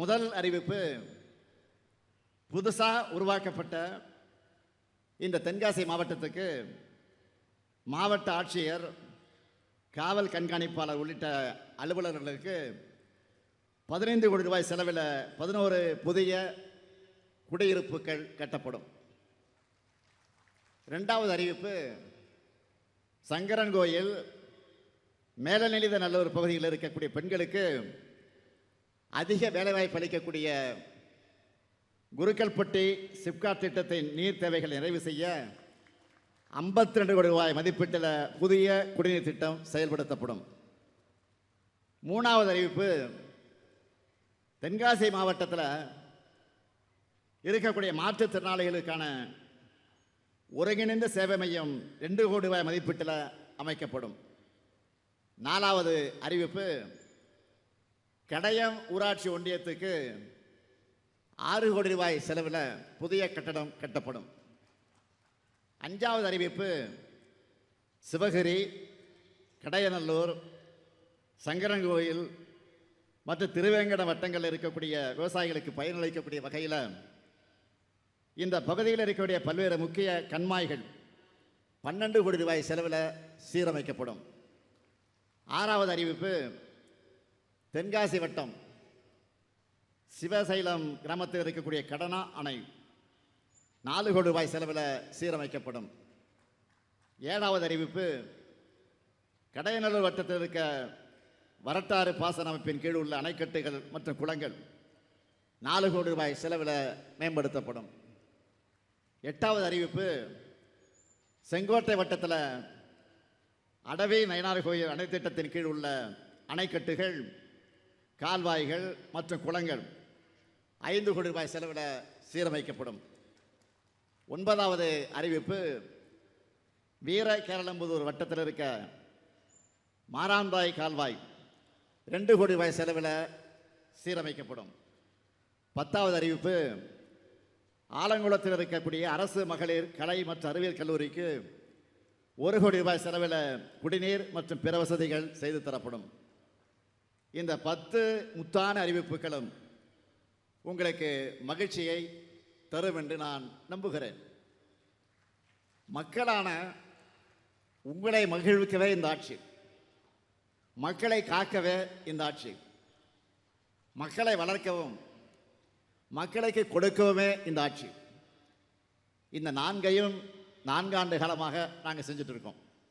முதல் அறிவிப்பு, புதுசாக உருவாக்கப்பட்ட இந்த தென்காசி மாவட்டத்துக்கு மாவட்ட ஆட்சியர், காவல் கண்காணிப்பாளர் உள்ளிட்ட அலுவலர்களுக்கு 15 கோடி ரூபாய் செலவில் 11 புதிய குடியிருப்புகள் கட்டப்படும். இரண்டாவது அறிவிப்பு, சங்கரன்கோயில், மேலநிலைத நல்லூர் பகுதியில் இருக்கக்கூடிய பெண்களுக்கு அதிக வேலைவாய்ப்பு அளிக்கக்கூடிய குருக்கல்பட்டி சிப்காட் திட்டத்தின் நீர் தேவைகளை நிறைவு செய்ய 52 கோடி ரூபாய் மதிப்பீட்டில் புதிய குடிநீர் திட்டம் செயல்படுத்தப்படும். மூணாவது அறிவிப்பு, தென்காசி மாவட்டத்தில் இருக்கக்கூடிய மாற்றுத்திறனாளிகளுக்கான ஒருங்கிணைந்த சேவை மையம் 2 கோடி ரூபாய் மதிப்பீட்டில் அமைக்கப்படும். நாலாவது அறிவிப்பு, கடையம் ஊராட்சி ஒன்றியத்துக்கு 6 கோடி ரூபாய் செலவில் புதிய கட்டடம் கட்டப்படும். அஞ்சாவது அறிவிப்பு, சிவகிரி, கடையநல்லூர், சங்கரன்கோயில் மற்றும் திருவேங்கட வட்டங்களில் இருக்கக்கூடிய விவசாயிகளுக்கு பயனளிக்கக்கூடிய வகையில் இந்த பகுதியில் இருக்கக்கூடிய பல்வேறு முக்கிய கண்மாய்கள் 12 கோடி ரூபாய் செலவில் சீரமைக்கப்படும். ஆறாவது அறிவிப்பு, தென்காசி வட்டம் சிவசைலம் கிராமத்தில் இருக்கக்கூடிய கடனா அணை 4 கோடி ரூபாய் செலவில் சீரமைக்கப்படும். ஏழாவது அறிவிப்பு, கடையநல்லூர் வட்டத்தில் இருக்க வரட்டாறு பாசன அமைப்பின் கீழ் உள்ள அணைக்கட்டுகள் மற்றும் குளங்கள் 4 கோடி ரூபாய் செலவில் மேம்படுத்தப்படும். எட்டாவது அறிவிப்பு, செங்கோட்டை வட்டத்தில் அடவி நயினார் கோயில் அணை திட்டத்தின் கீழ் உள்ள அணைக்கட்டுகள், கால்வாய்கள் மற்றும் குளங்கள் 5 கோடி ரூபாய் செலவில் சீரமைக்கப்படும். ஒன்பதாவது அறிவிப்பு, வீர கேரளம்புதூர் வட்டத்தில் இருக்க மாராந்தாய் கால்வாய் 2 கோடி ரூபாய் செலவில் சீரமைக்கப்படும். 10வது அறிவிப்பு, ஆலங்குளத்தில் இருக்கக்கூடிய அரசு மகளிர் கலை மற்றும் அறிவியல் கல்லூரிக்கு 1 கோடி ரூபாய் செலவில் குடிநீர் மற்றும் பிற வசதிகள் செய்து தரப்படும். இந்த 10 முத்தான அறிவிப்புகளும் உங்களுக்கு மகிழ்ச்சியை தரும் என்று நான் நம்புகிறேன். மக்களான உங்களை மகிழ்விக்கவே இந்த ஆட்சி, மக்களை காக்கவே இந்த ஆட்சி, மக்களை வளர்க்கவும் மக்களுக்கு கொடுக்கவுமே இந்த ஆட்சி. இந்த 4 ஆண்டு காலமாக நாங்கள் செஞ்சுட்டு இருக்கோம்.